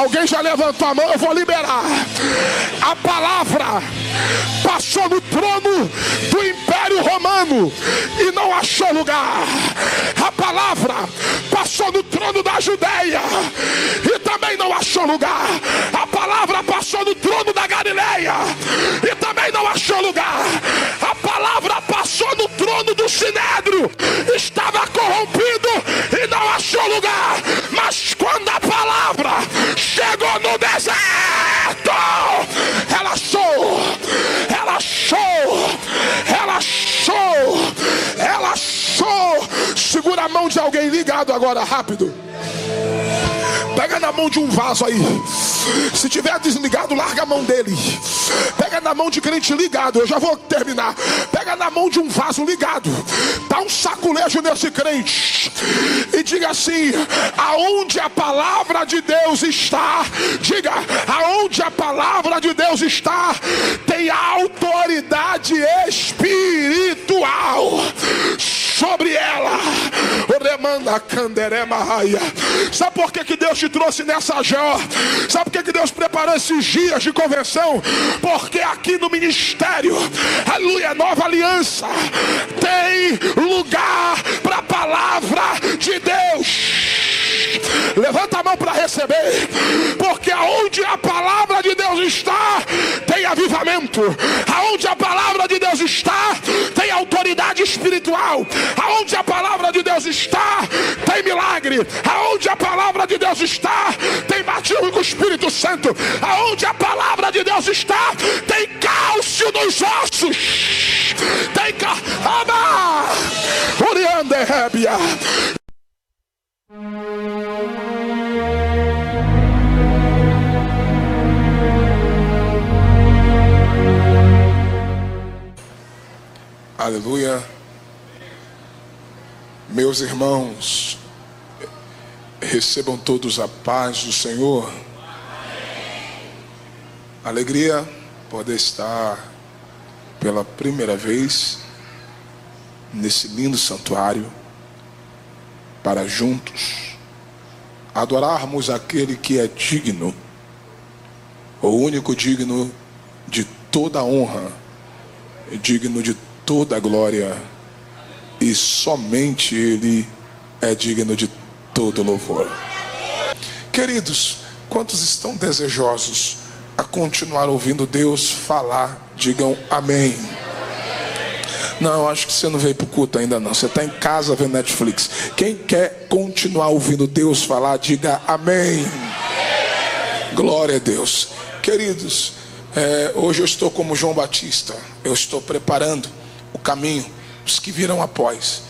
Alguém já levantou a mão? Eu vou liberar. A palavra passou no trono do Império Romano e não achou lugar. A palavra passou no trono da Judeia e também não achou lugar. A palavra passou no trono da Galileia e também não achou lugar. A palavra passou no trono do Sinédrio, estava corrompido e não achou lugar. Mas quando a palavra chegou no deserto, ela achou, ela achou, ela achou, ela achou. Segura a mão de alguém ligado agora, rápido. Pega na mão de um vaso aí. Se tiver desligado, larga a mão dele. Pega na mão de crente ligado. Eu já vou terminar. Pega na mão de um vaso ligado. Dá um saculejo nesse crente e diga assim: aonde a palavra de Deus está, diga, aonde a palavra de Deus está, tem autoridade espiritual sobre ela. Sabe por que Deus te trouxe nessa GO? Sabe por que Deus preparou esses dias de convenção? Porque aqui no ministério, aleluia, Nova Aliança, tem lugar para a palavra de Deus. Levanta a mão para receber, porque aonde a palavra de Deus está, tem avivamento. Aonde a palavra de Deus está, tem autoridade espiritual. Aonde a palavra de Deus está, tem milagre. Aonde a palavra de Deus está, tem batismo com o Espírito Santo. Aonde a palavra de Deus está, tem cálcio nos ossos. Tem Oriande Rébia. Aleluia. Meus irmãos, recebam todos a paz do Senhor. Alegria poder estar pela primeira vez nesse lindo santuário para juntos adorarmos aquele que é digno, o único digno de toda honra, digno de toda glória, e somente Ele é digno de todo louvor. Queridos, quantos estão desejosos a continuar ouvindo Deus falar? Digam amém. Não, eu acho que você não veio para o culto ainda não. Você está em casa vendo Netflix. Quem quer continuar ouvindo Deus falar, diga amém. Glória a Deus. Queridos, hoje eu estou como João Batista. Eu estou preparando o caminho. Os que virão após,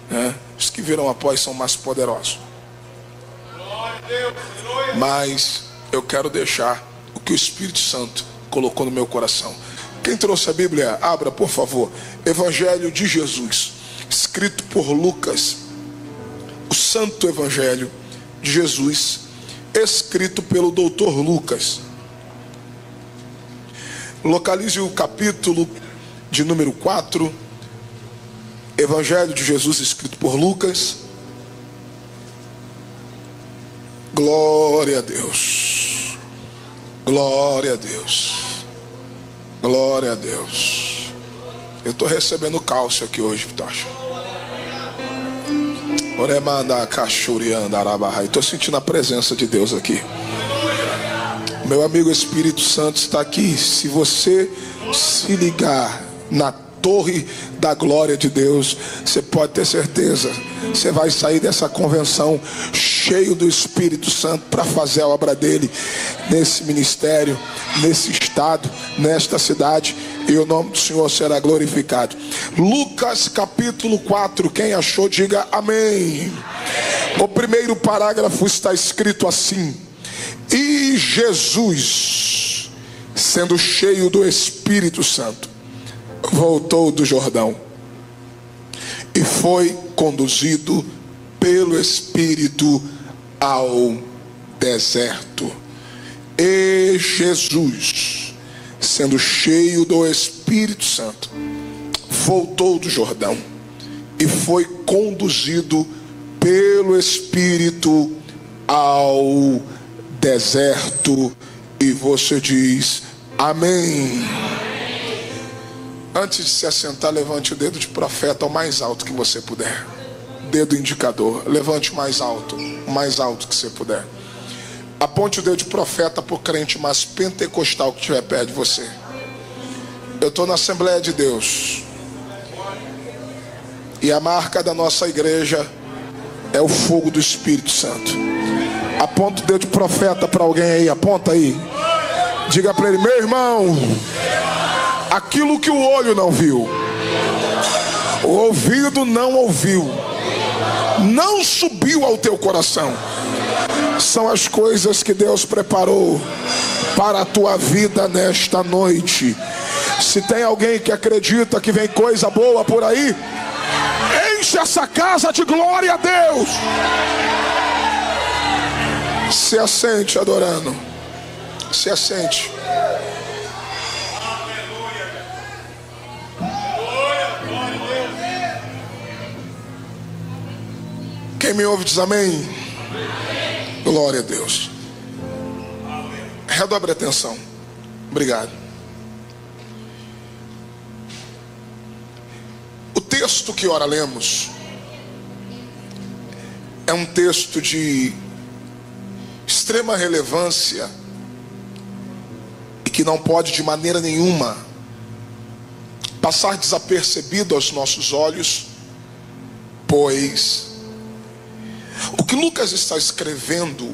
né? Os que virão após são mais poderosos. Mas eu quero deixar o que o Espírito Santo colocou no meu coração. Quem trouxe a Bíblia, abra por favor. Evangelho de Jesus, escrito por Lucas. O Santo Evangelho de Jesus, escrito pelo doutor Lucas. Localize o capítulo de número 4. Evangelho de Jesus, escrito por Lucas. Glória a Deus. Glória a Deus. Glória a Deus. Eu estou recebendo cálcio aqui hoje, Tasha. Estou sentindo a presença de Deus aqui. Meu amigo Espírito Santo está aqui. Se você se ligar na torre da glória de Deus, você pode ter certeza, você vai sair dessa convenção cheio do Espírito Santo para fazer a obra dele nesse ministério, nesse estado, nesta cidade, e o nome do Senhor será glorificado. Lucas capítulo 4, quem achou diga amém. O primeiro parágrafo está escrito assim: e Jesus, sendo cheio do Espírito Santo, voltou do Jordão e foi conduzido pelo Espírito ao deserto. E Jesus, sendo cheio do Espírito Santo, voltou do Jordão e foi conduzido pelo Espírito ao deserto. E você diz amém. Antes de se assentar, levante o dedo de profeta ao mais alto que você puder. Dedo indicador, levante o mais alto que você puder. Aponte o dedo de profeta para o crente mais pentecostal que estiver perto de você. Eu estou na Assembleia de Deus, e a marca da nossa igreja é o fogo do Espírito Santo. Aponta o dedo de profeta para alguém aí, aponta aí. Diga para ele: meu irmão, aquilo que o olho não viu, o ouvido não ouviu, não subiu ao teu coração, são as coisas que Deus preparou para a tua vida nesta noite. Se tem alguém que acredita que vem coisa boa por aí, enche essa casa de glória a Deus. Se assente adorando. Se assente. Quem me ouve diz amém. Glória a Deus. Redobre a atenção. Obrigado. O texto que ora lemos é um texto de extrema relevância e que não pode de maneira nenhuma passar desapercebido aos nossos olhos, pois o que Lucas está escrevendo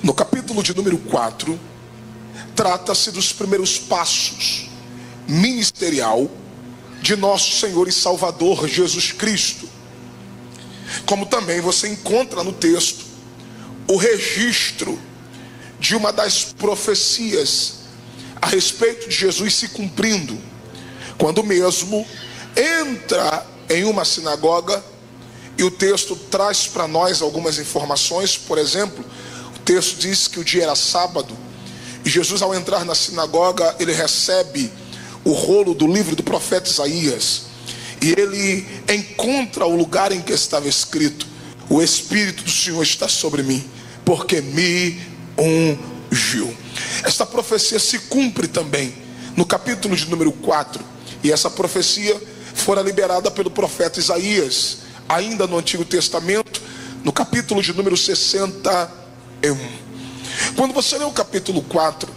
no capítulo de número 4 trata-se dos primeiros passos ministerial de nosso Senhor e Salvador Jesus Cristo. Como também você encontra no texto o registro de uma das profecias a respeito de Jesus se cumprindo, quando mesmo entra em uma sinagoga. E o texto traz para nós algumas informações. Por exemplo, o texto diz que o dia era sábado, e Jesus, ao entrar na sinagoga, ele recebe o rolo do livro do profeta Isaías, e ele encontra o lugar em que estava escrito: o Espírito do Senhor está sobre mim, porque me ungiu. Esta profecia se cumpre também no capítulo de número 4, e essa profecia fora liberada pelo profeta Isaías, ainda no Antigo Testamento, no capítulo de número 61. Quando você lê o capítulo 4,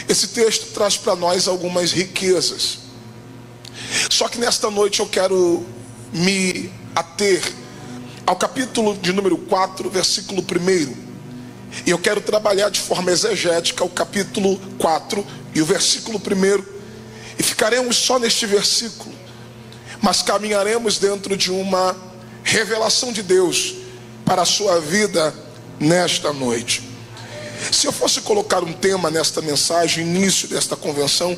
esse texto traz para nós algumas riquezas. Só que nesta noite eu quero me ater ao capítulo de número 4, versículo 1. E eu quero trabalhar de forma exegética o capítulo 4 e o versículo 1. E ficaremos só neste versículo, mas caminharemos dentro de uma revelação de Deus para a sua vida nesta noite. Se eu fosse colocar um tema nesta mensagem, início desta convenção,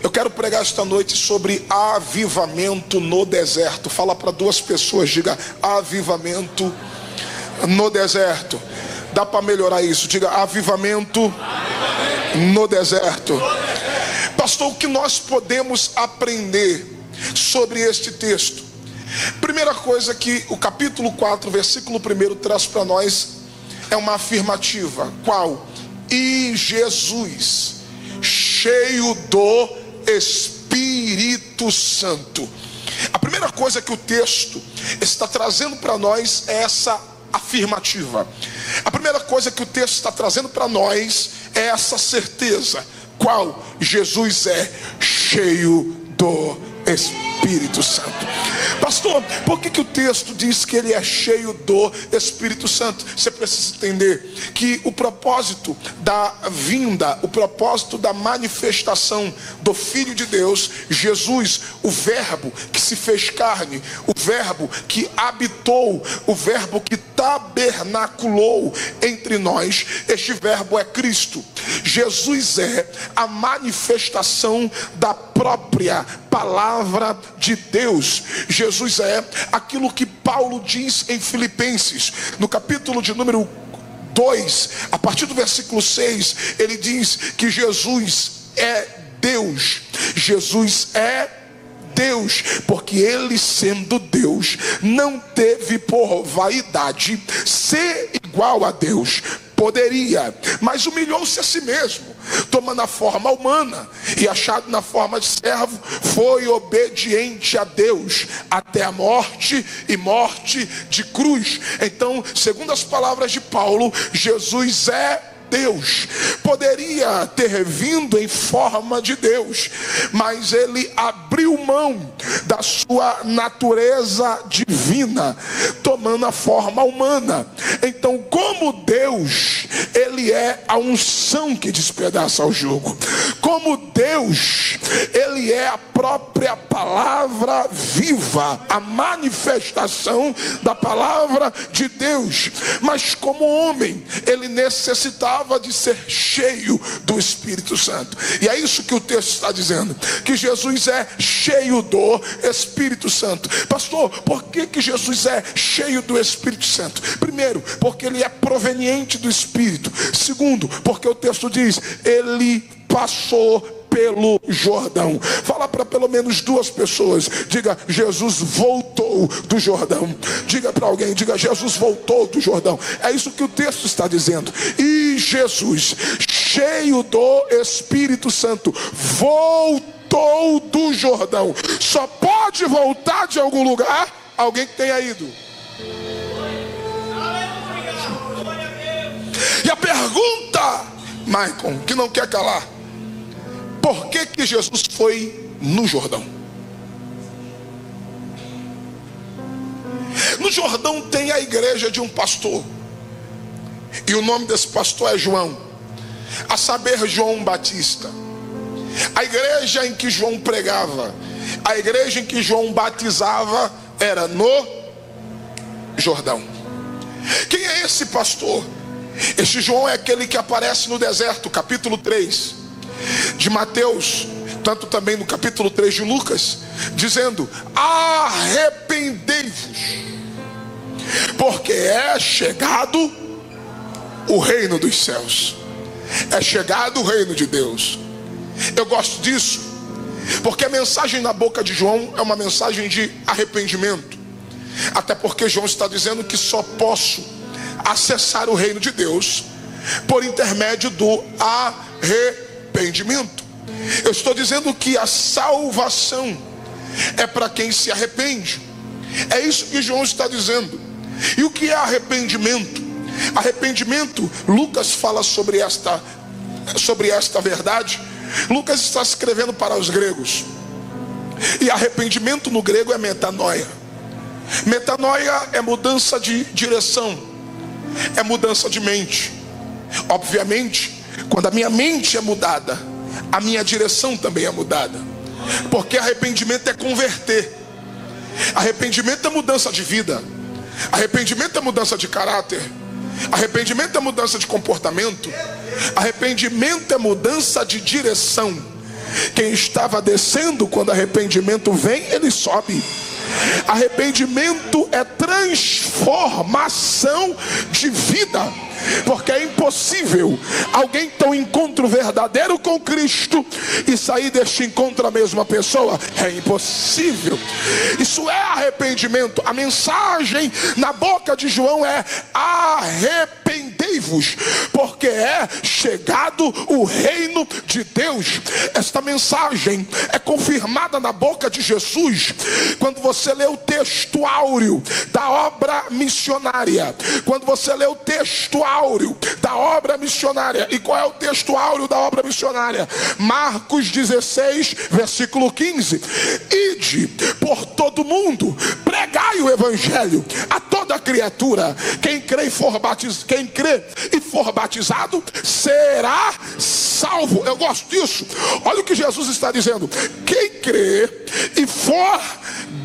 eu quero pregar esta noite sobre avivamento no deserto. Fala para duas pessoas, diga: avivamento no deserto. Dá para melhorar isso? Diga: avivamento no deserto. Pastor, o que nós podemos aprender sobre este texto? Primeira coisa que o capítulo 4, versículo 1 traz para nós é uma afirmativa. Qual? E Jesus, cheio do Espírito Santo. A primeira coisa que o texto está trazendo para nós é essa afirmativa. A primeira coisa que o texto está trazendo para nós é essa certeza. Qual? Jesus é cheio do Espírito Santo. Pastor, por que o texto diz que ele é cheio do Espírito Santo? Você precisa entender que o propósito da vinda, o propósito da manifestação do Filho de Deus, Jesus, o verbo que se fez carne, o verbo que habitou, o verbo que tabernaculou entre nós, este verbo é Cristo. Jesus é a manifestação da própria palavra de Deus. Jesus é aquilo que Paulo diz em Filipenses, no capítulo de número 2, a partir do versículo 6, ele diz que Jesus é Deus. Jesus é Deus, porque ele, sendo Deus, não teve por vaidade ser igual a Deus. Poderia, mas humilhou-se a si mesmo, tomando a forma humana, e achado na forma de servo, foi obediente a Deus, até a morte, e morte de cruz. Então, segundo as palavras de Paulo, Jesus é Deus. Poderia ter vindo em forma de Deus, mas ele abriu mão da sua natureza divina, tomando a forma humana. Então, como Deus, ele é a unção que despedaça o jugo. Como Deus, ele é a própria palavra viva, a manifestação da palavra de Deus. Mas como homem, ele necessitava de ser cheio do Espírito Santo. E é isso que o texto está dizendo, que Jesus é cheio do Espírito Santo. Pastor, por que Jesus é cheio do Espírito Santo? Primeiro, porque ele é proveniente do Espírito. Segundo, porque o texto diz, ele passou pelo Jordão. Fala para pelo menos duas pessoas. Diga, Jesus voltou do Jordão. Diga para alguém, diga, Jesus voltou do Jordão. É isso que o texto está dizendo. E Jesus, cheio do Espírito Santo, voltou do Jordão. Só pode voltar de algum lugar alguém que tenha ido. E a pergunta, Michael, que não quer calar: por que Jesus foi no Jordão? No Jordão tem a igreja de um pastor, e o nome desse pastor é João, a saber, João Batista. A igreja em que João pregava, a igreja em que João batizava, era no Jordão. Quem é esse pastor? Este João é aquele que aparece no deserto, capítulo 3 de Mateus, tanto também no capítulo 3 de Lucas, dizendo: arrependei-vos, porque é chegado o reino dos céus, é chegado o reino de Deus. Eu gosto disso, porque a mensagem na boca de João é uma mensagem de arrependimento. Até porque João está dizendo que só posso acessar o reino de Deus por intermédio do arrependimento. Eu estou dizendo que a salvação é para quem se arrepende. É isso que João está dizendo. E o que é arrependimento? Arrependimento, Lucas fala sobre esta verdade. Lucas está escrevendo para os gregos, e arrependimento no grego é metanoia. Metanoia é mudança de direção, é mudança de mente. Obviamente, quando a minha mente é mudada, a minha direção também é mudada. Porque arrependimento é converter. Arrependimento é mudança de vida. Arrependimento é mudança de caráter. Arrependimento é mudança de comportamento. Arrependimento é mudança de direção. Quem estava descendo, quando arrependimento vem, ele sobe. Arrependimento é transformação de vida. Porque é impossível alguém ter um encontro verdadeiro com Cristo e sair deste encontro a mesma pessoa. É impossível. Isso é arrependimento. A mensagem na boca de João é: arrependei-vos, porque é chegado o reino de Deus. Esta mensagem é confirmada na boca de Jesus quando você lê o texto áureo da obra missionária. Quando você lê o texto áureo da obra missionária. E qual é o texto áureo da obra missionária? Marcos 16, versículo 15. Ide por todo mundo, pregai o evangelho a toda criatura. Quem crê e for batizado será salvo. Eu gosto disso. Olha o que Jesus está dizendo: quem crê e for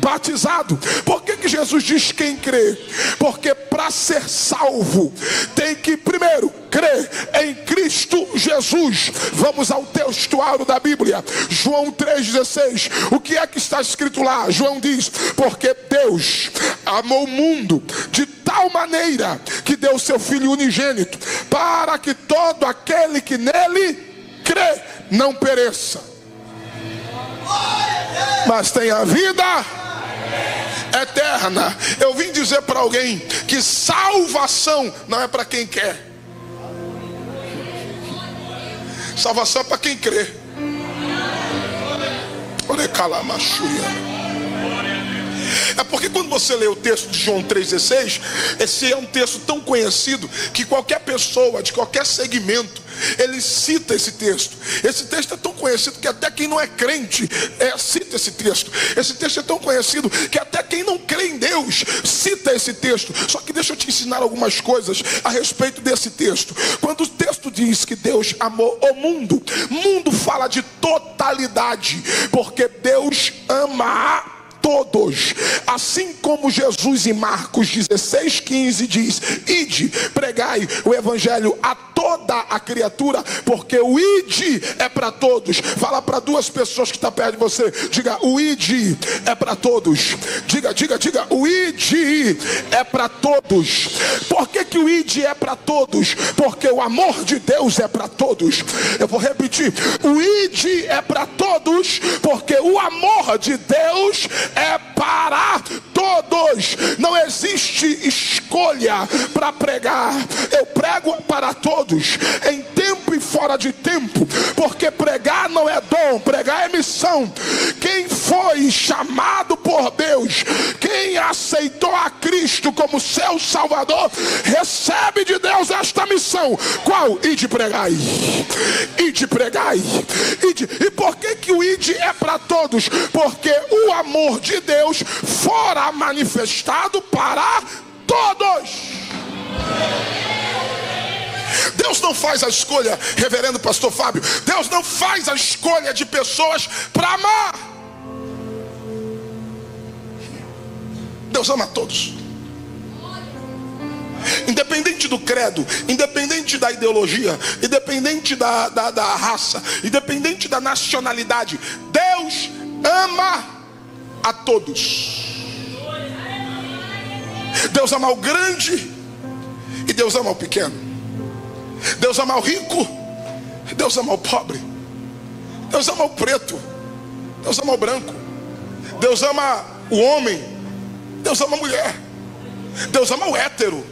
batizado. Por que Jesus diz quem crê? Porque para ser salvo tem que primeiro crer em Cristo Jesus. Vamos ao texto áureo da Bíblia, João 3,16. O que é que está escrito lá? João diz: porque Deus amou o mundo de tal maneira que deu seu Filho unigênito, para que todo aquele que nele crê não pereça, mas tenha a vida eterna. Eu vim dizer para alguém que salvação não é para quem quer. Salvação é para quem crê. É porque quando você lê o texto de João 3,16, esse é um texto tão conhecido que qualquer pessoa de qualquer segmento, ele cita esse texto. Esse texto é tão conhecido que até quem não é crente cita esse texto. Esse texto é tão conhecido que até quem não crê em Deus cita esse texto. Só que deixa eu te ensinar algumas coisas a respeito desse texto. Quando o texto diz que Deus amou o mundo, mundo fala de totalidade, porque Deus ama a todos, assim como Jesus em Marcos 16:15 diz: ide, pregai o evangelho a toda a criatura, porque o ide é para todos. Fala para duas pessoas que estão perto de você, diga: o ide é para todos. Diga, o ide é para todos. Por que o ide é para todos? Porque o amor de Deus é para todos. Eu vou repetir: o ide é para todos, porque o amor de Deus é para todos. Não existe escolha para pregar. Eu prego para todos, em tempo e fora de tempo, porque pregar não é dom, pregar é missão. Quem foi chamado por Deus, quem aceitou a Cristo como seu Salvador, recebe de Deus esta missão. Qual? Ide pregai. Ide pregai. Ide. E por que o ide é para todos? Porque o amor de Deus fora manifestado para todos. Deus não faz a escolha, reverendo pastor Fábio, Deus não faz a escolha de pessoas para amar. Deus ama a todos, independente do credo, independente da ideologia, independente da raça, independente da nacionalidade. Deus ama a todos. Deus ama o grande e Deus ama o pequeno. Deus ama o rico, Deus ama o pobre. Deus ama o preto, Deus ama o branco. Deus ama o homem, Deus ama a mulher. Deus ama o hétero,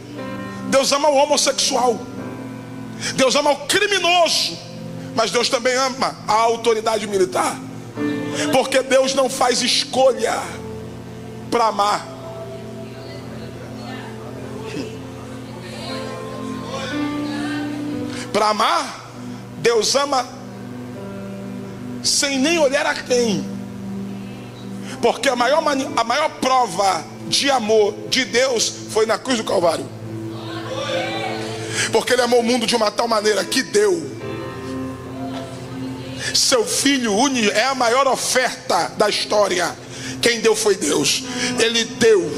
Deus ama o homossexual. Deus ama o criminoso, mas Deus também ama a autoridade militar. Porque Deus não faz escolha para amar. Para amar, Deus ama sem nem olhar a quem. Porque a maior prova de amor de Deus foi na cruz do Calvário. Porque Ele amou o mundo de uma tal maneira que deu seu Filho único. É a maior oferta da história. Quem deu foi Deus. Ele deu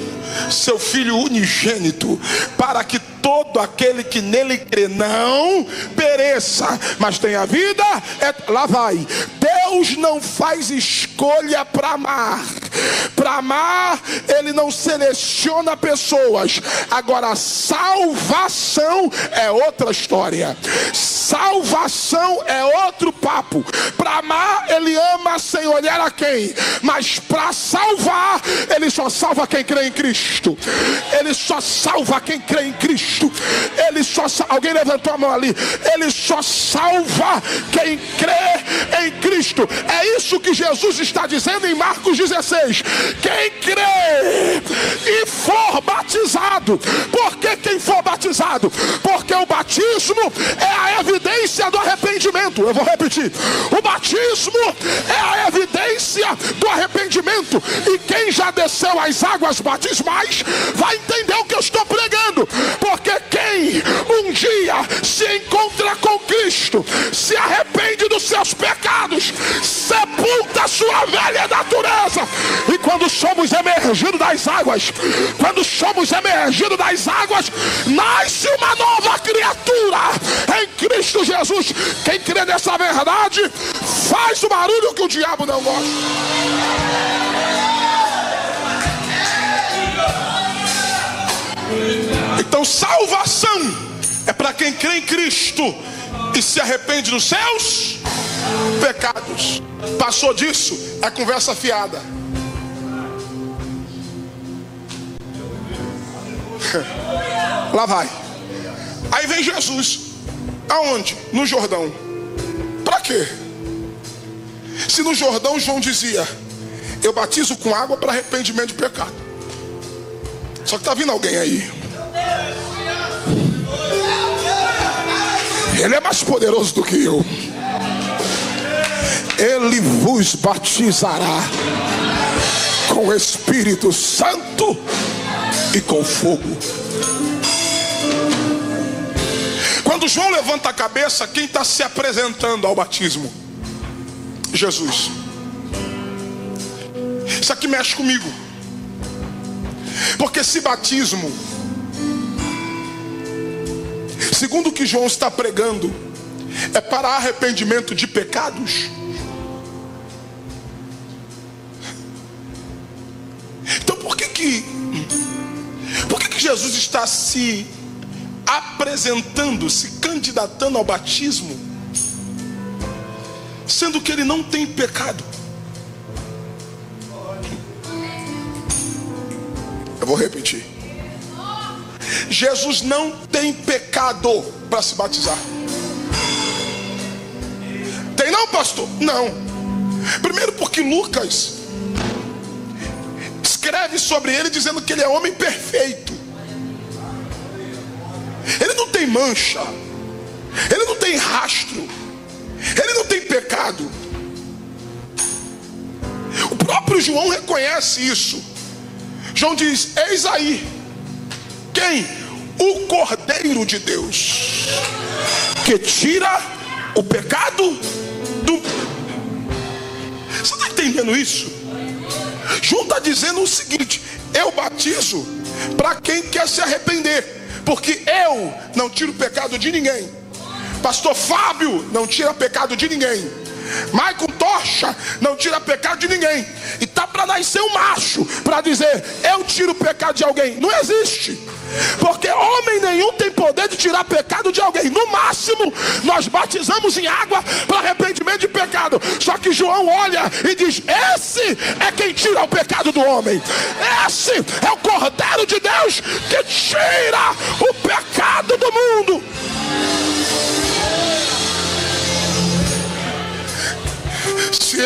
seu Filho unigênito para que todo aquele que nele crê não pereça, mas tenha vida. Lá vai. Deus não faz escolha para amar. Para amar, Ele não seleciona pessoas. Agora, salvação é outra história. Salvação é outro papo. Para amar, Ele ama sem olhar a quem. Mas para salvar, Ele só salva quem crê em Cristo. Ele só salva quem crê em Cristo. Ele só alguém levantou a mão ali. Ele só salva quem crê em Cristo. É isso que Jesus está dizendo em Marcos 16. Quem crê e for batizado. Por que quem for batizado? Porque o batismo é a evidência do arrependimento. Eu vou repetir. O batismo é a evidência do arrependimento. E quem já desceu as águas batismais vai entender o que eu estou pregando. Porque quem um dia se encontra com Cristo, se arrepende dos seus pecados, sepulta a sua velha natureza. E quando somos emergidos das águas, nasce uma nova criatura em Cristo Jesus. Quem crê nessa verdade faz o barulho que o diabo não gosta. Então salvação é para quem crê em Cristo e se arrepende dos seus pecados. Passou disso, é conversa fiada. Lá vai. Aí vem Jesus. Aonde? No Jordão. quê? Se no Jordão João dizia: eu batizo com água para arrependimento de pecado. Só que está vindo alguém aí. Ele é mais poderoso do que eu. Ele vos batizará com o Espírito Santo e com fogo. Quando João levanta a cabeça, quem está se apresentando ao batismo? Jesus. Isso aqui mexe comigo, porque esse batismo, segundo o que João está pregando, é para arrependimento de pecados. Então por que Jesus está se apresentando, se candidatando ao batismo, sendo que ele não tem pecado? Eu vou repetir. Jesus não tem pecado para se batizar. Tem não, pastor? Não. Primeiro porque Lucas escreve sobre ele dizendo que ele é homem perfeito. Ele não tem mancha, ele não tem rastro, ele não tem pecado. O próprio João reconhece isso. João diz: eis aí, quem? O Cordeiro de Deus, que tira o pecado do... Você está entendendo isso? João está dizendo o seguinte: eu batizo para quem quer se arrepender, porque eu não tiro o pecado de ninguém. Pastor Fábio não tira pecado de ninguém. Maicon Tocha não tira pecado de ninguém. E tá para nascer um macho para dizer: eu tiro o pecado de alguém. Não existe, porque homem nenhum tem poder de tirar pecado de alguém. No máximo nós batizamos em água para arrependimento de pecado. Só que João olha e diz: esse é quem tira o pecado do homem. Esse é o Cordeiro de Deus que tira o pecado do mundo. Se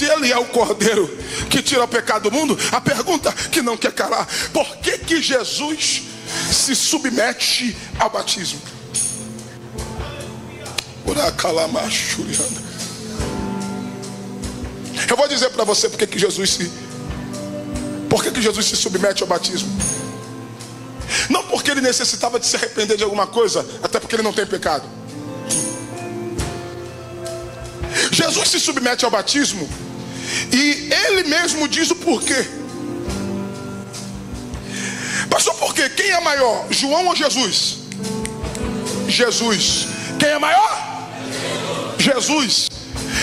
ele é o Cordeiro que tira o pecado do mundo, a pergunta que não quer calar: por que Jesus se submete ao batismo? Eu vou dizer para você por que Jesus se submete ao batismo. Não porque ele necessitava de se arrepender de alguma coisa, até porque ele não tem pecado. Jesus se submete ao batismo e ele mesmo diz o porquê. Pastor, por quê? Quem é maior, João ou Jesus? Jesus. Quem é maior? Jesus.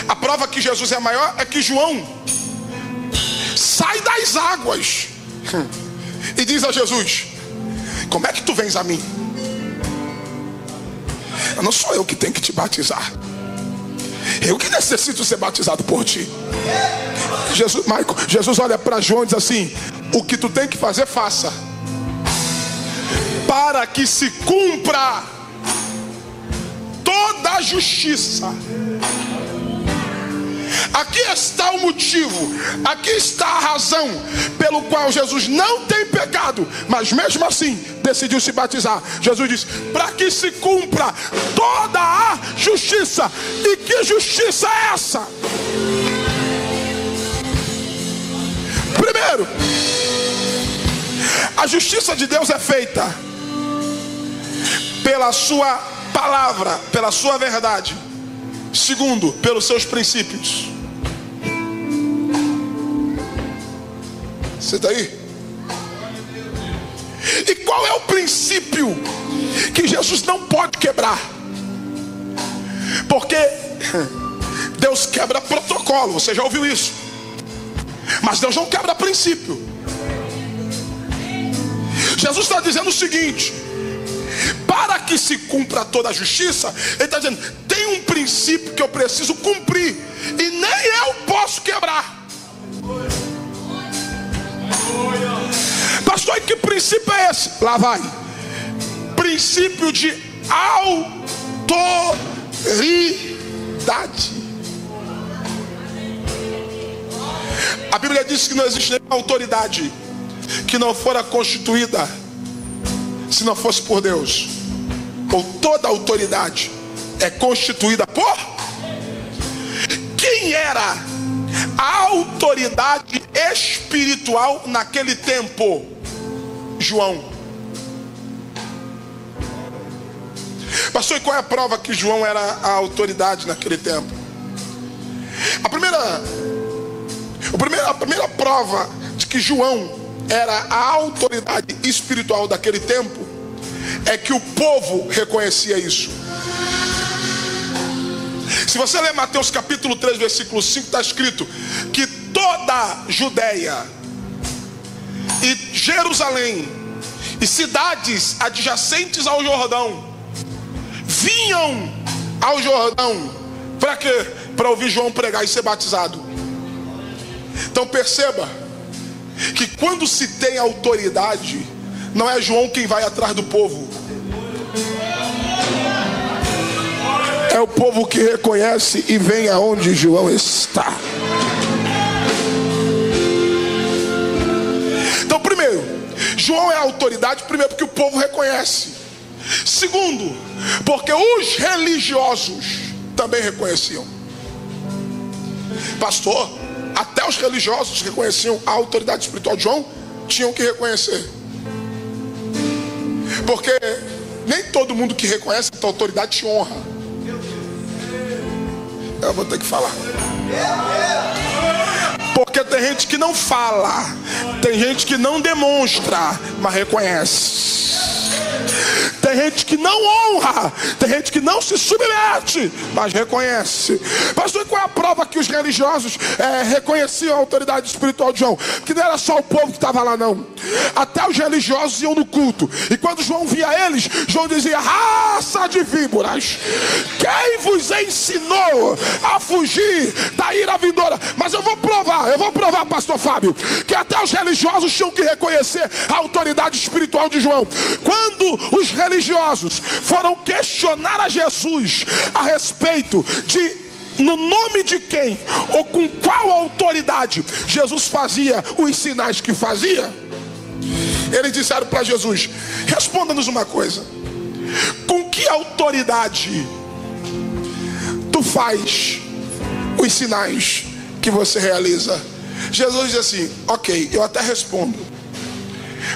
A prova que Jesus é maior é que João sai das águas e diz a Jesus: como é que tu vens a mim? Não sou eu que tenho que te batizar, eu que necessito ser batizado por ti. Jesus olha para João e diz assim: o que tu tem que fazer, faça, para que se cumpra toda a justiça. Aqui está o motivo, aqui está a razão pelo qual Jesus não tem pecado, mas mesmo assim decidiu se batizar. Jesus diz: para que se cumpra toda a justiça. E que justiça é essa? Primeiro, a justiça de Deus é feita pela sua palavra, pela sua verdade. Segundo, pelos seus princípios. Você está aí? E qual é o princípio que Jesus não pode quebrar? Porque Deus quebra protocolo, você já ouviu isso, mas Deus não quebra princípio. Jesus está dizendo o seguinte: para que se cumpra toda a justiça, ele está dizendo: tem um princípio que eu preciso cumprir e nem eu posso quebrar. Pastor, e que princípio é esse? Lá vai: princípio de autoridade. autoridade. A Bíblia diz que não existe nenhuma autoridade que não fora constituída se não fosse por Deus. Ou toda autoridade é constituída por... Quem era a autoridade espiritual naquele tempo? João. Pastor, e qual é a prova que João era a autoridade naquele tempo? A primeira prova de que João era a autoridade espiritual daquele tempo é que o povo reconhecia isso. Se você ler Mateus capítulo 3, versículo 5, está escrito que toda Judeia e Jerusalém e cidades adjacentes ao Jordão vinham ao Jordão. Para quê? Para ouvir João pregar e ser batizado. Então perceba que quando se tem autoridade, não é João quem vai atrás do povo, é o povo que reconhece e vem aonde João está. Então, primeiro, João é a autoridade, primeiro porque o povo reconhece. Segundo, porque os religiosos também reconheciam. Pastor, até os religiosos reconheciam a autoridade espiritual de João, tinham que reconhecer. Porque nem todo mundo que reconhece a autoridade te honra. Eu vou ter que falar. Porque tem gente que não fala, tem gente que não demonstra, mas reconhece. Tem gente que não honra, tem gente que não se submete, mas reconhece. Pastor, qual é a prova que os religiosos reconheciam a autoridade espiritual de João? Porque não era só o povo que estava lá, não. Até os religiosos iam no culto. E quando João via eles, João dizia: raça de víboras, quem vos ensinou a fugir da ira vindoura? Mas eu vou provar, pastor Fábio, que até os religiosos tinham que reconhecer a autoridade espiritual de João. Quando os religiosos foram questionar a Jesus a respeito de no nome de quem ou com qual autoridade Jesus fazia os sinais que fazia, eles disseram para Jesus: responda-nos uma coisa, com que autoridade tu faz os sinais que você realiza? Jesus diz assim: ok, eu até respondo,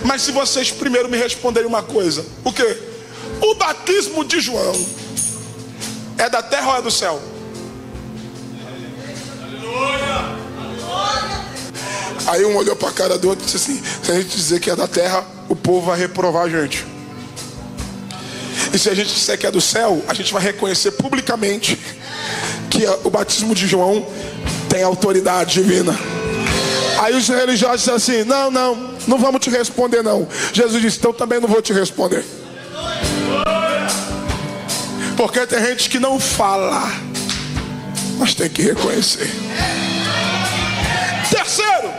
mas se vocês primeiro me responderem uma coisa. O quê? O batismo de João é da terra ou é do céu? Aí um olhou para a cara do outro e disse assim: se a gente dizer que é da terra, o povo vai reprovar a gente. E se a gente disser que é do céu, a gente vai reconhecer publicamente que o batismo de João tem autoridade divina. Aí os religiosos disseram assim: não vamos te responder não. Jesus disse: então também não vou te responder. Porque tem gente que não fala, mas tem que reconhecer. Terceiro,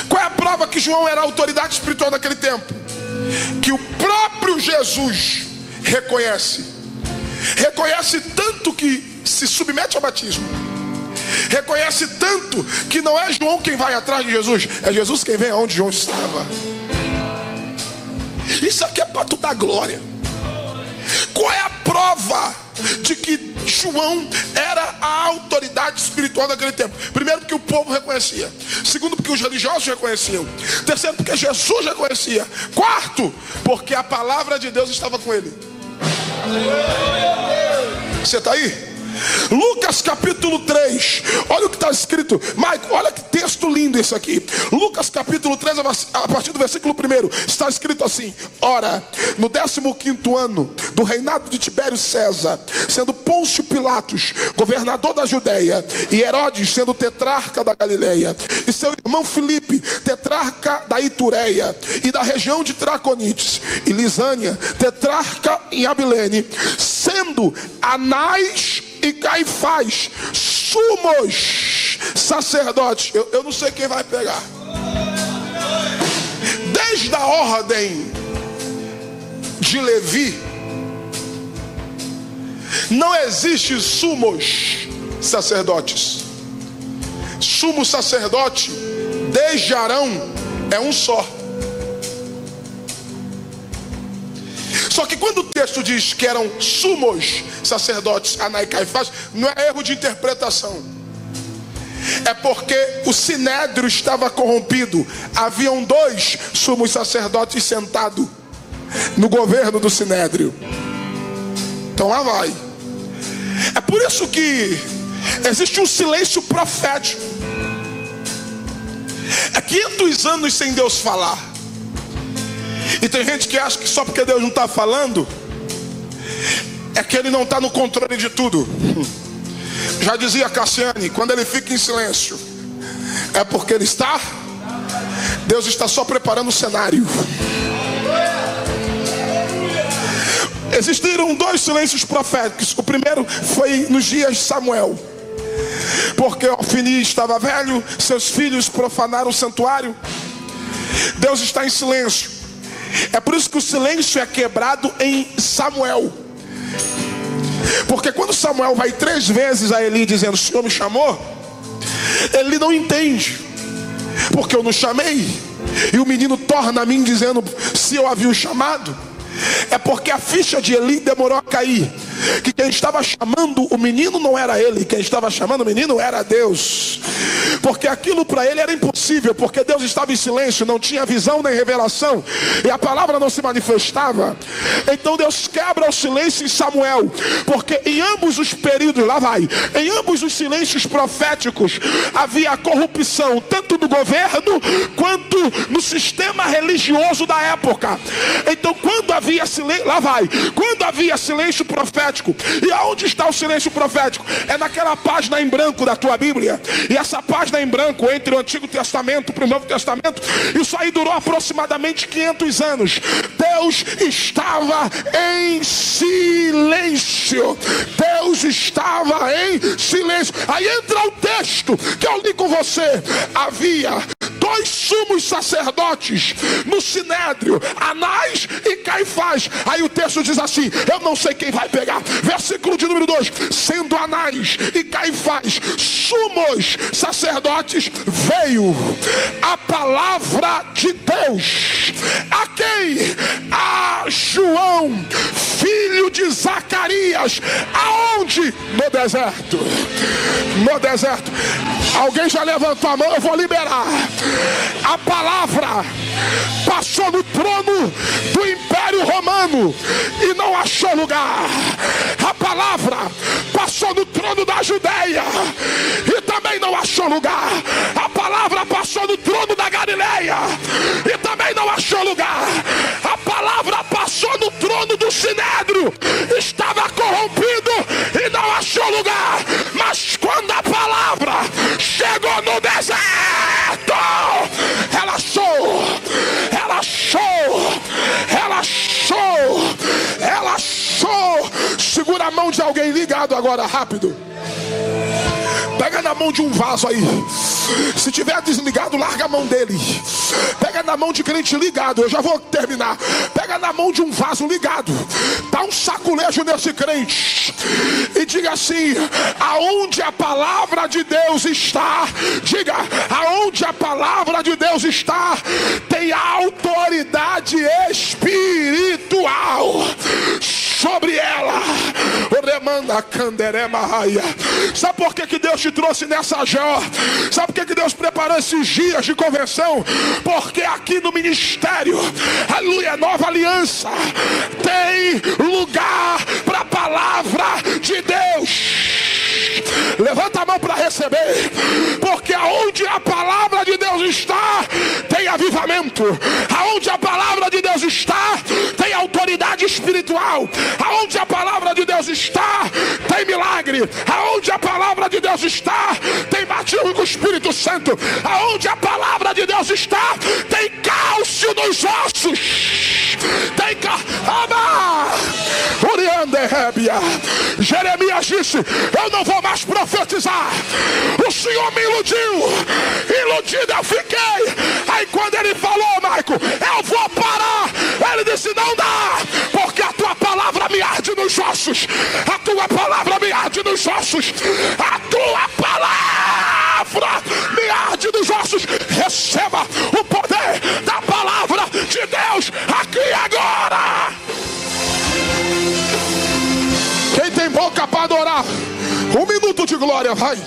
qual é a prova que João era a autoridade espiritual naquele tempo? Que o próprio Jesus reconhece tanto que se submete ao batismo. Reconhece tanto que não é João quem vai atrás de Jesus, é Jesus quem vem aonde João estava. Isso aqui é para tu dar glória. Qual é a prova de que João era a autoridade espiritual daquele tempo? Primeiro, porque o povo reconhecia. Segundo, porque os religiosos reconheciam. Terceiro, porque Jesus reconhecia. Quarto, porque a palavra de Deus estava com ele. Você está aí? Lucas capítulo 3, olha o que está escrito. Mike, olha que texto lindo isso aqui. Lucas capítulo 3, a partir do versículo 1, está escrito assim: ora, no 15º ano do reinado de Tibério César, sendo Pôncio Pilatos governador da Judéia, e Herodes sendo tetrarca da Galileia, e seu irmão Filipe tetrarca da Itureia e da região de Traconites, e Lisânia tetrarca em Abilene, sendo Anás e Caifás sumos sacerdotes. Eu não sei quem vai pegar. Desde a ordem de Levi, não existe sumos sacerdotes. Sumo sacerdote desde Arão é um só. Só que quando o texto diz que eram sumos sacerdotes, Anás e Caifás, não é erro de interpretação. É porque o sinédrio estava corrompido. Haviam 2 sumos sacerdotes sentados no governo do sinédrio. Então lá vai. É por isso que existe um silêncio profético. É 500 anos sem Deus falar. E tem gente que acha que só porque Deus não está falando é que Ele não está no controle de tudo. Já dizia Cassiane, quando Ele fica em silêncio é porque Ele está. Deus está só preparando o cenário. Existiram 2 silêncios proféticos. O primeiro foi nos dias de Samuel, porque Ofni estava velho, seus filhos profanaram o santuário. Deus está em silêncio. É por isso que o silêncio é quebrado em Samuel. Porque quando Samuel vai 3 vezes a Eli dizendo: o Senhor me chamou, ele não entende, porque eu não chamei. E o menino torna a mim dizendo: se eu havia o chamado. É porque a ficha de Eli demorou a cair, que quem estava chamando o menino não era ele, quem estava chamando o menino era Deus. Porque aquilo para ele era impossível, porque Deus estava em silêncio, não tinha visão nem revelação, e a palavra não se manifestava. Então Deus quebra o silêncio em Samuel, porque em ambos os períodos, lá vai, em ambos os silêncios proféticos havia corrupção, tanto no governo quanto no sistema religioso da época. Então quando havia silêncio, lá vai, quando havia silêncio profético, e aonde está o silêncio profético? É naquela página em branco da tua Bíblia. E essa página em branco entre o Antigo Testamento para o Novo Testamento, isso aí durou aproximadamente 500 anos. Deus estava em silêncio. Deus estava em silêncio. Aí entra o texto que eu li com você. Havia 2 sumos sacerdotes no sinédrio, Anás e Caifás. Aí o texto diz assim, eu não sei quem vai pegar. Versículo de número 2: sendo Anás e Caifás sumos sacerdotes, veio a palavra de Deus a quem? A João, filho de Zacarias. Aonde? No deserto. No deserto. Alguém já levantou a mão? Eu vou liberar. A palavra passou no trono do Império Romano e não achou lugar. A palavra passou no trono da Judeia e também não achou lugar. A palavra passou no trono da Galileia e também não achou lugar. A palavra passou no trono do Sinédrio, estava corrompido e não achou lugar. Mas quando a palavra chegou no deserto, ela achou, ela achou, ela achou, ela achou. Segura a mão de alguém ligado agora, rápido. Pega na mão de um vaso aí. Se tiver desligado, larga a mão dele. Pega na mão de crente ligado. Eu já vou terminar. Pega na mão de um vaso ligado. Dá um saculejo nesse crente e diga assim: aonde a palavra de Deus está, diga, aonde a palavra de Deus está, tem autoridade espiritual sobre ela. Sabe por que Deus te trouxe nessa Jó? Sabe por que Deus preparou esses dias de conversão? Porque aqui no ministério, aleluia, Nova Aliança, tem lugar para a palavra de Deus. Levanta a mão para receber, porque aonde a palavra de Deus está, tem avivamento. Aonde a palavra de Deus está, tem autoridade espiritual. Aonde a palavra de Deus está, tem milagre. Aonde a palavra de Deus está, tem batismo com o Espírito Santo. Aonde a palavra de Deus está, tem cálcio nos ossos. Tem Jeremias disse: eu não vou mais profetizar. O Senhor me iludiu. Iludido eu fiquei. Aí quando ele falou, Maico, eu vou parar, ele disse: não dá, porque a tua palavra me arde nos ossos. A tua palavra me arde nos ossos. A tua palavra me arde nos ossos. Receba o poder da palavra de Deus aqui agora. Quem tem boca para adorar, 1 minuto de glória, vai.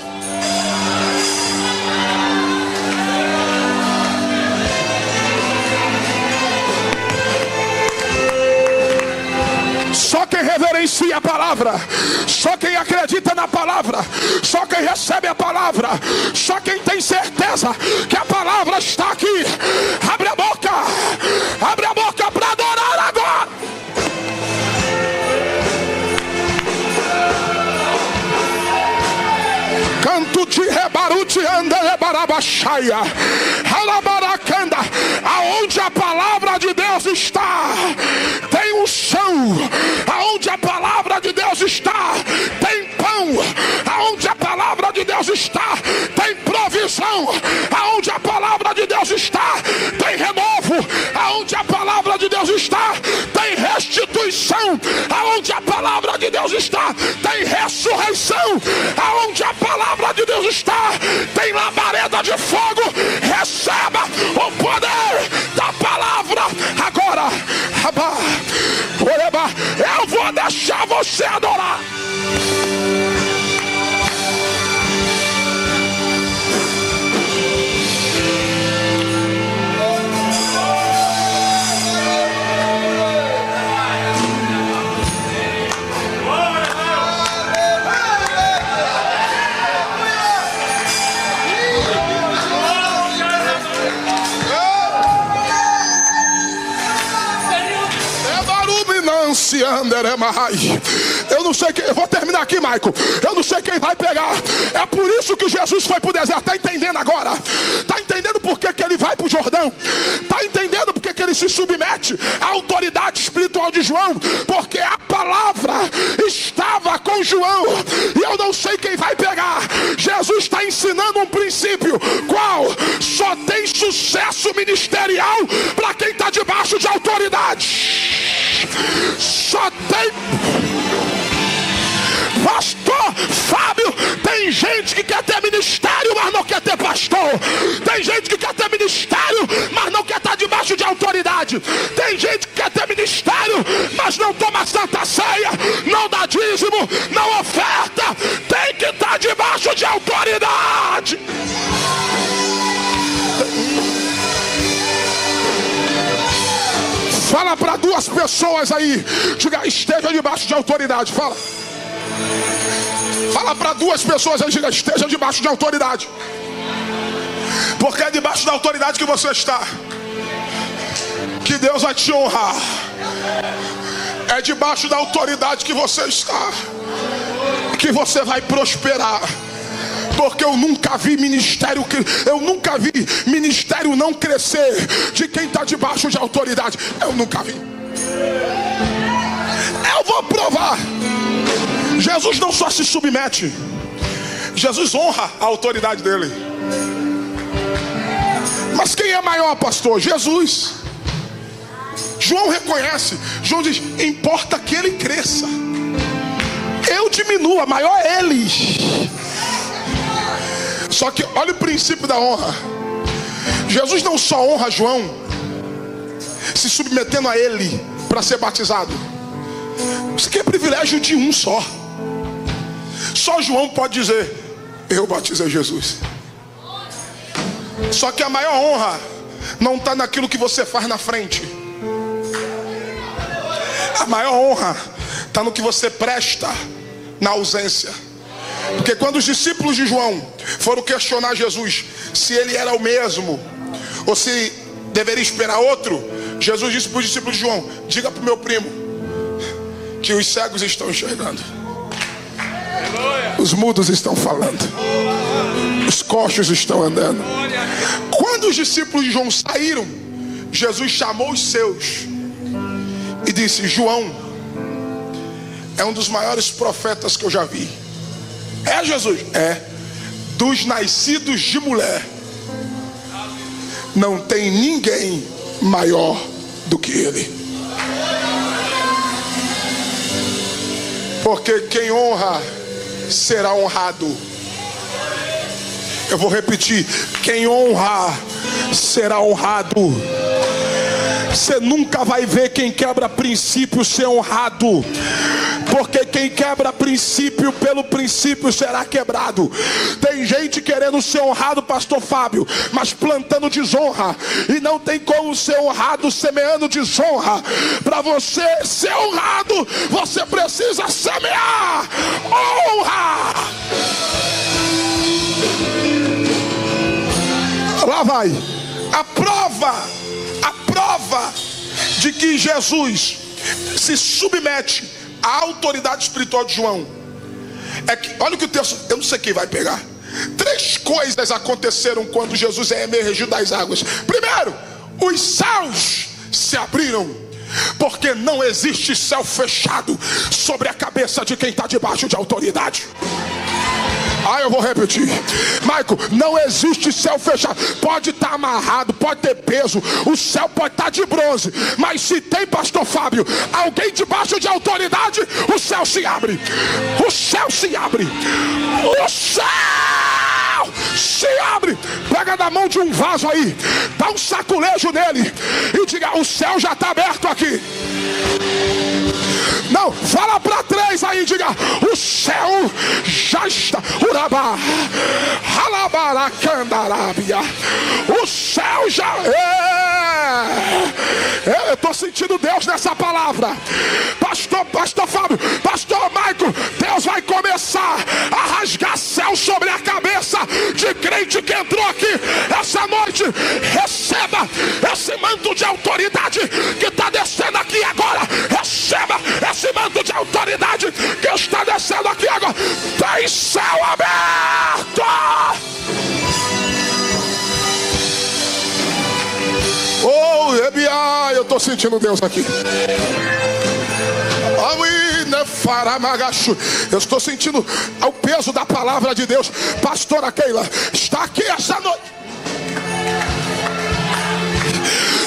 Só quem reverencia a palavra, só quem acredita na palavra, só quem recebe a palavra, só quem tem certeza que a palavra está aqui. Abre a boca para adorar agora. Canto de rebarute anda rebarabaxaia, alabaracanda. Aonde a palavra de Deus está, tem unção. Aonde a palavra de Deus está, tem pão. Aonde a palavra de Deus está, tem provisão. Aonde a palavra de Deus está, tem renovo. Aonde a palavra de Deus está, tem restituição. Aonde a palavra de Deus está, tem ressurreição. Aonde a palavra de Deus está, tem labareda de fogo. Receba o poder da palavra agora. Eu vou deixar você adorar. Eu não sei quem, eu vou terminar aqui, Maico. Eu não sei quem vai pegar. É por isso que Jesus foi para o deserto. Está entendendo agora? Está entendendo por que ele vai para o Jordão? Está entendendo por que ele se submete à autoridade espiritual de João? Porque a palavra estava com João. E eu não sei quem vai pegar. Jesus está ensinando um princípio. Qual? Só tem sucesso ministerial para quem está debaixo de autoridade. Só tem. Pastor Fábio, tem gente que quer ter ministério, mas não quer ter pastor. Tem gente que quer ter ministério, mas não quer estar debaixo de autoridade. Tem gente que quer ter ministério, mas não toma santa ceia, não dá dízimo, não oferta. Tem que estar debaixo de autoridade. Fala para duas pessoas aí. Diga, esteja debaixo de autoridade. Fala para duas pessoas aí. Diga, esteja debaixo de autoridade. Porque é debaixo da autoridade que você está que Deus vai te honrar. É debaixo da autoridade que você está que você vai prosperar. Porque eu nunca vi ministério não crescer de quem está debaixo de autoridade. Eu nunca vi. Eu vou provar. Jesus não só se submete, Jesus honra a autoridade dele. Mas quem é maior, pastor? Jesus. João reconhece. João diz: importa que ele cresça, eu diminua, maior é ele. Só que olha o princípio da honra. Jesus não só honra João se submetendo a ele para ser batizado. Isso aqui é privilégio de um só. Só João pode dizer: eu batizei Jesus. Só que a maior honra não está naquilo que você faz na frente. A maior honra está no que você presta na ausência. Porque quando os discípulos de João foram questionar Jesus se ele era o mesmo ou se deveria esperar outro, Jesus disse para os discípulos de João: diga para o meu primo que os cegos estão enxergando, os mudos estão falando, os coxos estão andando. Quando os discípulos de João saíram, Jesus chamou os seus e disse: João é um dos maiores profetas que eu já vi. É, Jesus? É. Dos nascidos de mulher não tem ninguém maior do que ele. Porque quem honra será honrado. Eu vou repetir: quem honra será honrado. Você nunca vai ver quem quebra princípio ser honrado, porque quem quebra princípio, pelo princípio será quebrado. Tem gente querendo ser honrado, pastor Fábio, mas plantando desonra, e não tem como ser honrado semeando desonra. Para você ser honrado, você precisa semear honra. Lá vai a prova de que Jesus se submete à autoridade espiritual de João. É que, olha o que o texto, eu não sei quem vai pegar. 3 coisas aconteceram quando Jesus emergiu das águas. Primeiro, os céus se abriram, porque não existe céu fechado sobre a cabeça de quem está debaixo de autoridade. Eu vou repetir, Maico, não existe céu fechado. Pode estar amarrado, pode ter peso, o céu pode estar de bronze, mas se tem, pastor Fábio, alguém debaixo de autoridade, o céu se abre. O céu se abre. O céu se abre. Pega na mão de um vaso aí, dá um saculejo nele e diga: o céu já está aberto aqui. Não, fala para 3 aí, diga: o céu já está. Urabá, Halabaracandarabia. O céu já eu estou sentindo Deus nessa palavra. Pastor Fábio, pastor Maico, Deus vai começar a rasgar céu sobre a cabeça de crente que entrou aqui essa noite. Receba esse manto de autoridade que está descendo aqui agora. Receba esse manto de autoridade que está descendo aqui agora. Tem céu aberto. Eu estou sentindo Deus aqui. Eu estou sentindo o peso da palavra de Deus. Pastora Keila está aqui essa noite.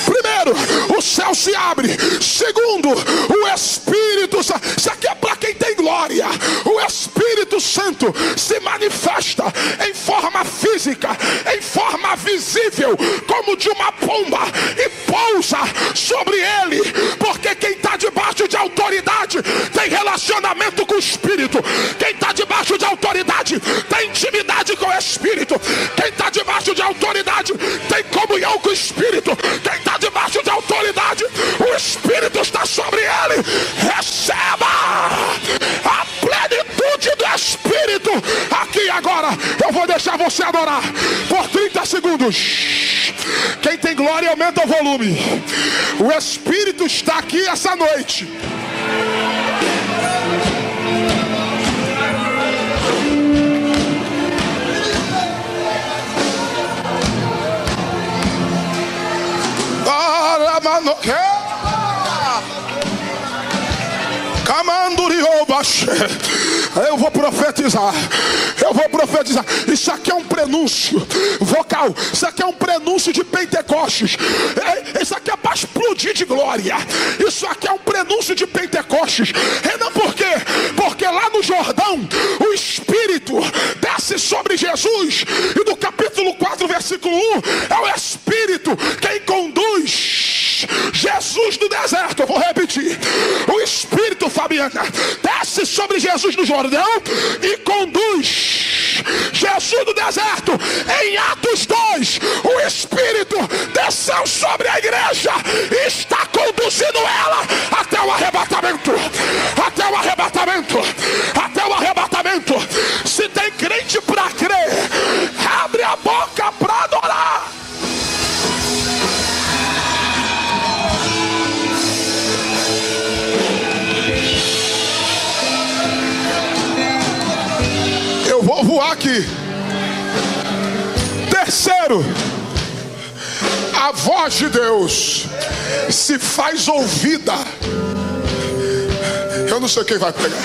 Primeiro, o céu se abre. Segundo, o Espírito Santo. Isso aqui é para quem tem glória. O Espírito Santo se manifesta em forma física, em forma visível, como de uma pomba, e pousa sobre ele. Porque quem está debaixo de autoridade tem relacionamento com o Espírito. Quem está debaixo de autoridade tem intimidade com o Espírito. Quem está debaixo de autoridade tem comunhão com o Espírito. Quem está debaixo de autoridade, o Espírito está sobre ele. Receba a plenitude do Espírito aqui agora. Eu vou deixar você adorar por 30 segundos. Quem tem glória, aumenta o volume. O Espírito está aqui essa noite. Eu vou profetizar. Isso aqui é um prenúncio vocal. Isso aqui é um prenúncio de Pentecostes. Isso aqui é para explodir de glória. Isso aqui é um prenúncio de Pentecostes. Não, por quê? Porque lá no Jordão o Espírito desce sobre Jesus. E no capítulo 4, versículo 1, é o Espírito quem conduz Jesus no deserto. Eu vou repetir. O Espírito, Fabiana, desce sobre Jesus no Jordão e conduz Jesus no deserto. Em Atos 2, o Espírito desceu sobre a igreja e está conduzindo ela até o arrebatamento. Até o arrebatamento. Até o arrebatamento. Se tem crente para crer, abre a boca para adorar. Eu vou voar aqui. Terceiro, a voz de Deus se faz ouvida. Eu não sei quem vai pegar.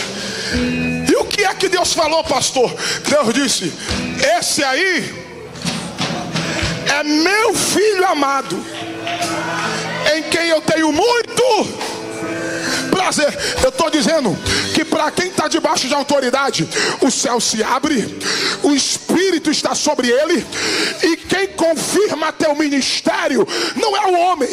E o que é que Deus falou, pastor? Deus disse: esse aí é meu filho amado, em quem eu tenho muito prazer. Eu estou dizendo que para quem está debaixo de autoridade, o céu se abre, o Espírito está sobre ele, e quem confirma teu ministério não é o homem.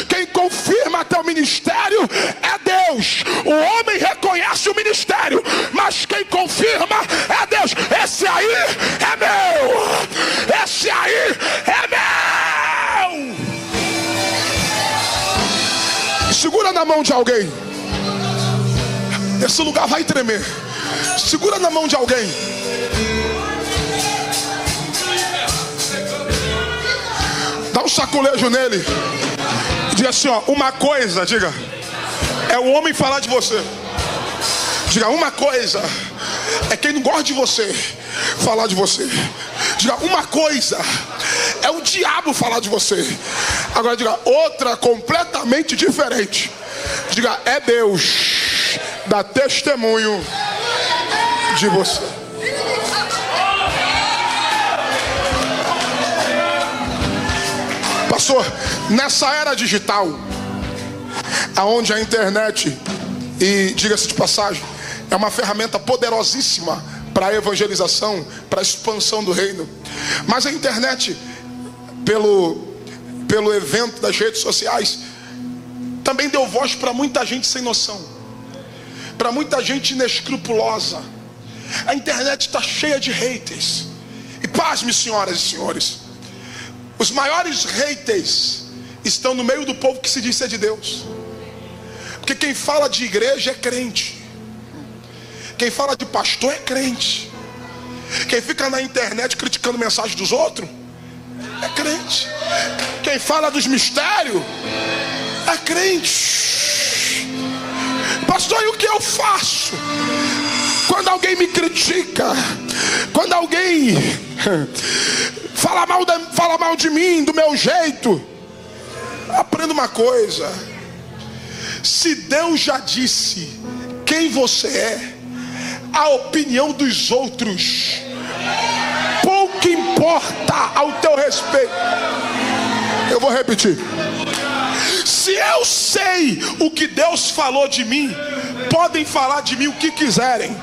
Quem confirma teu ministério é Deus. O homem reconhece o ministério, mas quem confirma é Deus. Esse aí é meu. Esse aí é meu. Segura na mão de alguém. Esse lugar vai tremer. Segura na mão de alguém. Dá um saculejo nele. Diga assim, ó, uma coisa, diga, é o homem falar de você. Diga, uma coisa é quem não gosta de você falar de você. Diga, uma coisa é o diabo falar de você. Agora diga, outra completamente diferente. Diga, é Deus dá testemunho de você. Pastor, nessa era digital, aonde a internet, e diga-se de passagem, é uma ferramenta poderosíssima para a evangelização, para a expansão do reino. Mas a internet, pelo evento das redes sociais, também deu voz para muita gente sem noção, para muita gente inescrupulosa. A internet está cheia de haters. E pasme, senhoras e senhores, os maiores haters estão no meio do povo que se diz ser de Deus. Porque quem fala de igreja é crente. Quem fala de pastor é crente. Quem fica na internet criticando mensagem dos outros é crente. Quem fala dos mistérios é crente. Pastor, e o que eu faço quando alguém me critica? Quando alguém fala mal de mim, do meu jeito? Aprenda uma coisa: se Deus já disse quem você é, a opinião dos outros pouco importa ao teu respeito. Eu vou repetir. Se eu sei o que Deus falou de mim, podem falar de mim o que quiserem.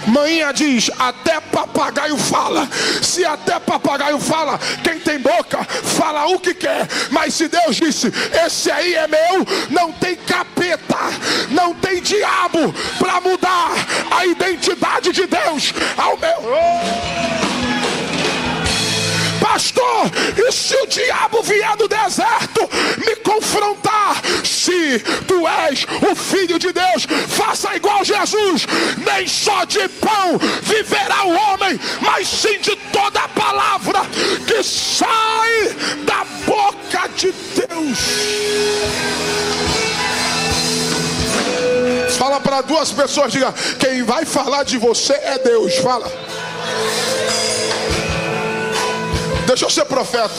Manhinha diz, até papagaio fala. Se até papagaio fala, quem tem boca fala o que quer. Mas se Deus disse, esse aí é meu, não tem capeta, não tem diabo para mudar a identidade de Deus ao meu. Pastor, e se o diabo vier do deserto me confrontar? Se tu és o Filho de Deus, faça igual Jesus. Nem só de pão viverá o homem, mas sim de toda a palavra que sai da boca de Deus. Fala para duas pessoas, diga, quem vai falar de você é Deus. Fala. Deixa eu ser profeta.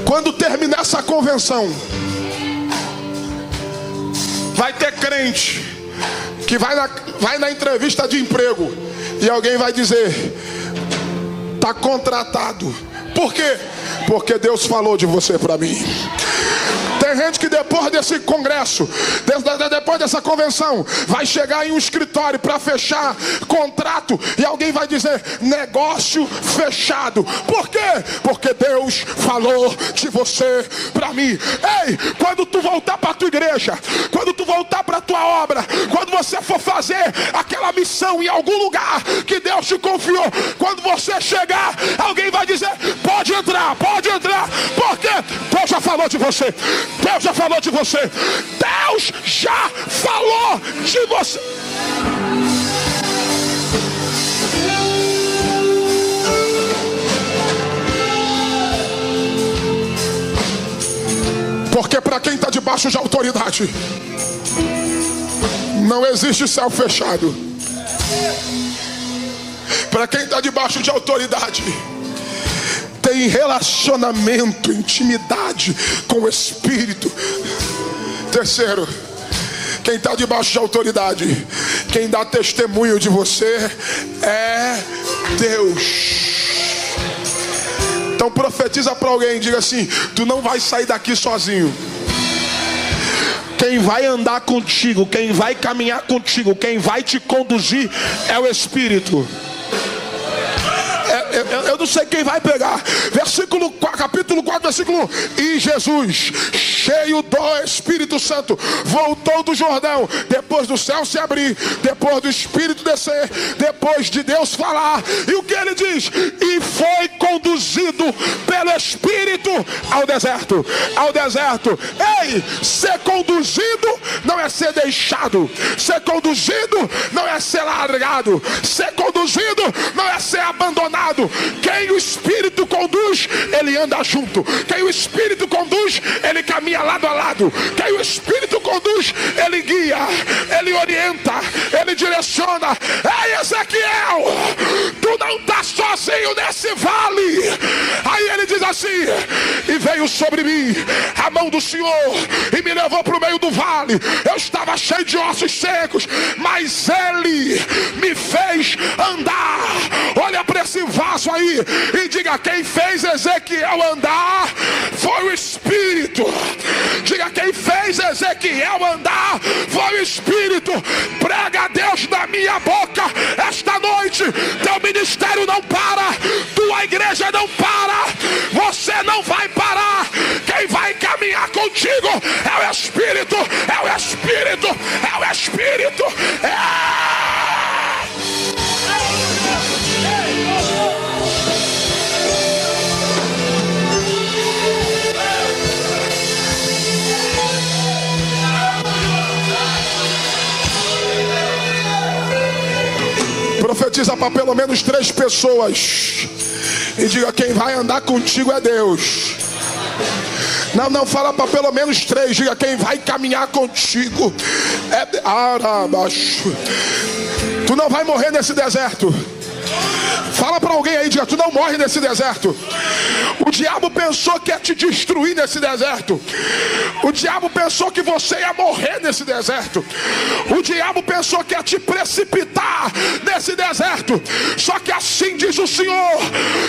Quando terminar essa convenção, vai ter crente que vai na entrevista de emprego e alguém vai dizer, tá contratado. Por quê? Porque Deus falou de você para mim. Tem gente que depois desse congresso, depois dessa convenção, vai chegar em um escritório para fechar contrato e alguém vai dizer, negócio fechado. Por quê? Porque Deus falou de você para mim. Ei, quando tu voltar para tua igreja, quando tu voltar para tua obra, quando você for fazer aquela missão em algum lugar que Deus te confiou, quando você chegar, alguém vai dizer, pode entrar, pode entrar. Por quê? Deus já falou de você. Deus já falou de você. Deus já falou de você. Porque para quem está debaixo de autoridade, não existe céu fechado. Para quem está debaixo de autoridade, tem relacionamento, intimidade com o Espírito. Terceiro, quem está debaixo de autoridade, quem dá testemunho de você é Deus. Então profetiza para alguém, diga assim, tu não vai sair daqui sozinho. quem vai andar contigo, quem vai caminhar contigo, quem vai te conduzir é o Espírito. Eu não sei quem vai pegar. Capítulo 4, versículo 1. E Jesus, cheio do Espírito Santo, voltou do Jordão, depois do céu se abrir, depois do Espírito descer, depois de Deus falar. E o que ele diz? E foi conduzido pelo Espírito ao deserto. Ao deserto. Ei, ser conduzido não é ser deixado. Ser conduzido não é ser largado. Ser conduzido não é ser abandonado. Quem o Espírito conduz, ele anda junto. Quem o Espírito conduz, ele caminha lado a lado. Quem o Espírito conduz, ele guia, ele orienta, ele direciona. Ei, Ezequiel, tu não estás sozinho nesse vale. Aí ele diz assim: e veio sobre mim a mão do Senhor e me levou para o meio do vale. Eu estava cheio de ossos secos, mas ele me fez andar. Olha para esse vaso aí e diga: quem fez Ezequiel andar foi o Espírito. Diga: quem fez Ezequiel andar foi o Espírito. Prega a Deus na minha boca esta noite. Teu ministério não para, tua igreja não para, você não vai parar. Quem vai caminhar contigo é o Espírito, é o Espírito, é o Espírito. Profetiza para pelo menos 3 pessoas e diga: quem vai andar contigo é Deus. Não, fala para pelo menos 3. Diga: quem vai caminhar contigo é Arabaixo. Tu não vai morrer nesse deserto. Fala para alguém aí, diga: tu não morre nesse deserto. O diabo pensou que ia te destruir nesse deserto. O diabo pensou que você ia morrer nesse deserto. O diabo pensou que ia te precipitar nesse deserto. Só que assim diz o Senhor: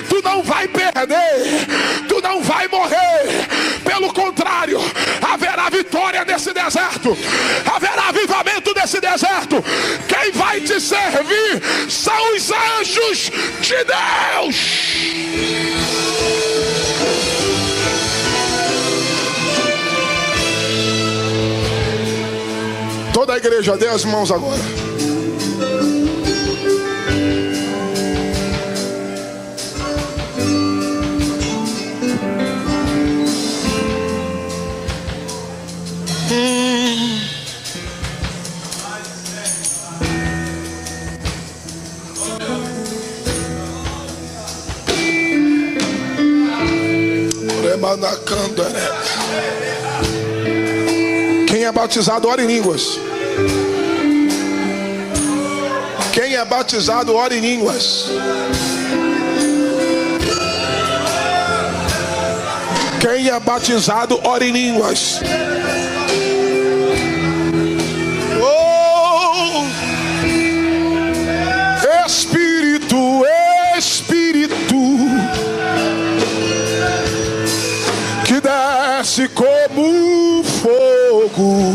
tu não vai perder, tu não vai morrer. Pelo contrário, haverá vitória nesse deserto, haverá avivamento nesse deserto. Quem vai te servir são os anjos de Deus. Toda a igreja, dê as mãos agora. Quem é batizado, ora em línguas. Quem é batizado, ora em línguas. Quem é batizado, ora em línguas. Oh, Espírito, Espírito, que desce como fogo,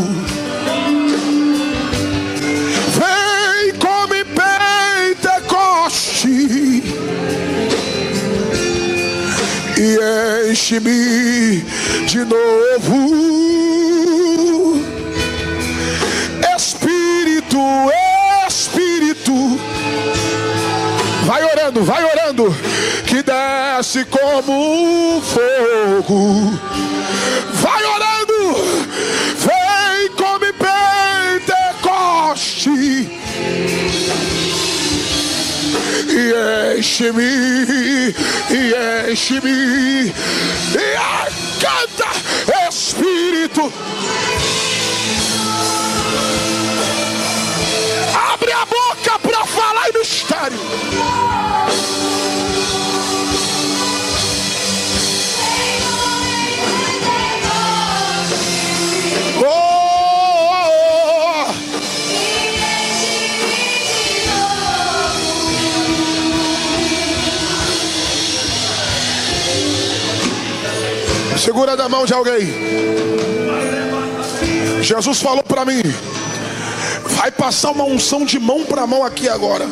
vem como em Pentecoste e enche-me de novo. Espírito, Espírito, vai orando, que desce como fogo. Vai orando, vem como em Pentecoste e enche-me, e canta, Espírito. Abre a boca para falar em mistério. Segura na mão de alguém. Jesus falou para mim: vai passar uma unção de mão para mão aqui agora.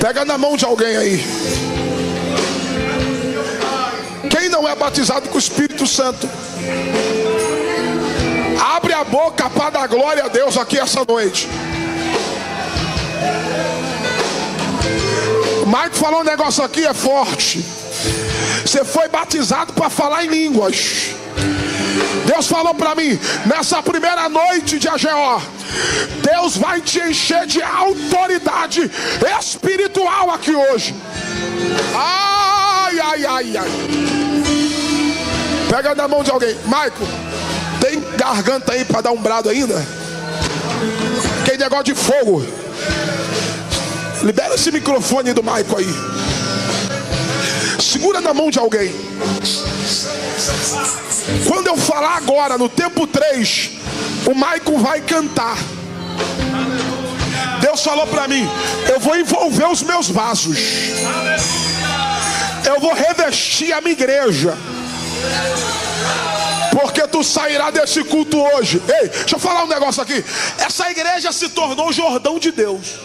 Pega na mão de alguém aí. Quem não é batizado com o Espírito Santo, abre a boca para dar glória a Deus aqui essa noite. O Mike falou um negócio aqui, é forte. Você foi batizado para falar em línguas. Deus falou para mim, nessa primeira noite de AGO, Deus vai te encher de autoridade espiritual aqui hoje. Ai, ai, ai, ai. Pega na mão de alguém. Maico, tem garganta aí para dar um brado ainda? Aquele negócio de fogo. Libera esse microfone do Maico aí. Segura na mão de alguém. Quando eu falar agora, no tempo 3, o Maico vai cantar. Deus falou para mim: eu vou envolver os meus vasos. Eu vou revestir a minha igreja. Porque tu sairá desse culto hoje. Ei, deixa eu falar um negócio aqui. Essa igreja se tornou o Jordão de Deus.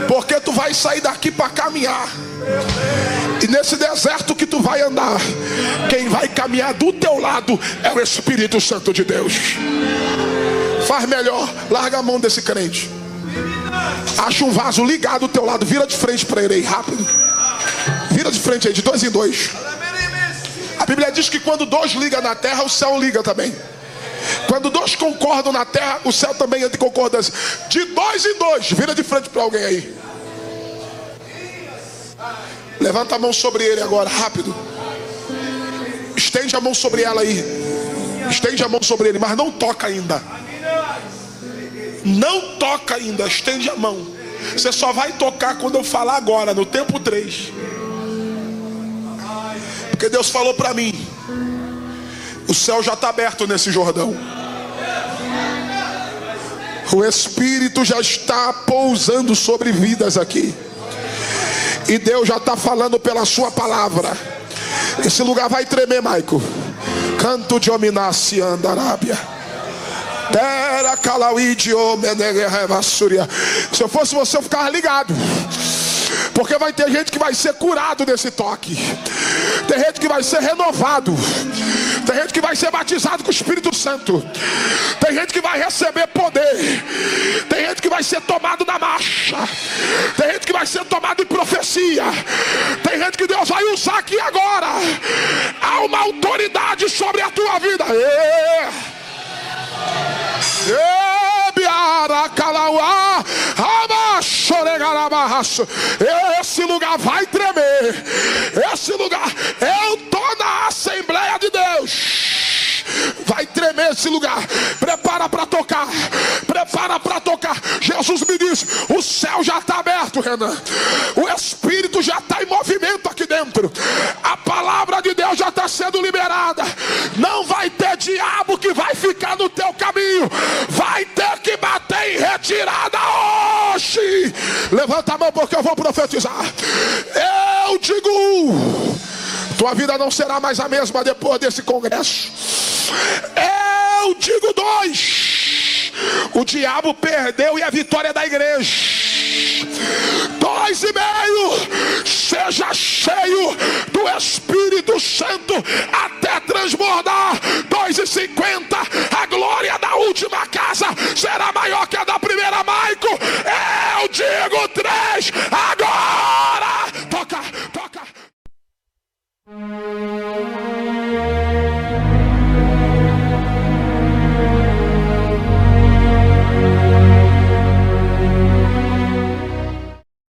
Porque tu vai sair daqui para caminhar. E nesse deserto que tu vai andar, quem vai caminhar do teu lado é o Espírito Santo de Deus. Faz melhor, larga a mão desse crente. Acha um vaso ligado do teu lado, vira de frente para ele aí, rápido. Vira de frente aí, de 2 em 2. A Bíblia diz que quando 2 ligam na terra, o céu liga também. Quando 2 concordam na terra, o céu também entra em concordância. De 2 em 2, vira de frente para alguém aí. Levanta a mão sobre ele agora, rápido. Estende a mão sobre ela aí. Estende a mão sobre ele, mas não toca ainda. Não toca ainda, estende a mão. Você só vai tocar quando eu falar agora, no tempo 3. Porque Deus falou para mim: o céu já está aberto nesse Jordão. O Espírito já está pousando sobre vidas aqui. E Deus já está falando pela sua palavra. Esse lugar vai tremer, Maico. Canto de Ominassi Andarábia. Se eu fosse você, eu ficava ligado. Porque vai ter gente que vai ser curado nesse toque. Tem gente que vai ser renovado. Tem gente que vai ser batizado com o Espírito Santo. Tem gente que vai receber poder. Tem gente que vai ser tomado na marcha. Tem gente que vai ser tomado em profecia. Tem gente que Deus vai usar aqui agora. Há uma autoridade sobre a tua vida. Esse lugar vai tremer. Esse lugar, eu tô na Assembleia de Deus. Vai tremer esse lugar. Prepara para tocar. Prepara para tocar. Jesus me disse: o céu já está aberto, Renan. O Espírito já está em movimento aqui dentro. A palavra de Deus já está sendo liberada. Não vai ter diabo que vai ficar no teu caminho. Vai ter que bater em retirada hoje. Levanta a mão porque eu vou profetizar. Eu digo: tua vida não será mais a mesma depois desse congresso. Eu digo 2. O diabo perdeu e a vitória é da igreja. 2,5. Seja cheio do Espírito Santo até transbordar. 2,50. A glória da última casa será maior que a da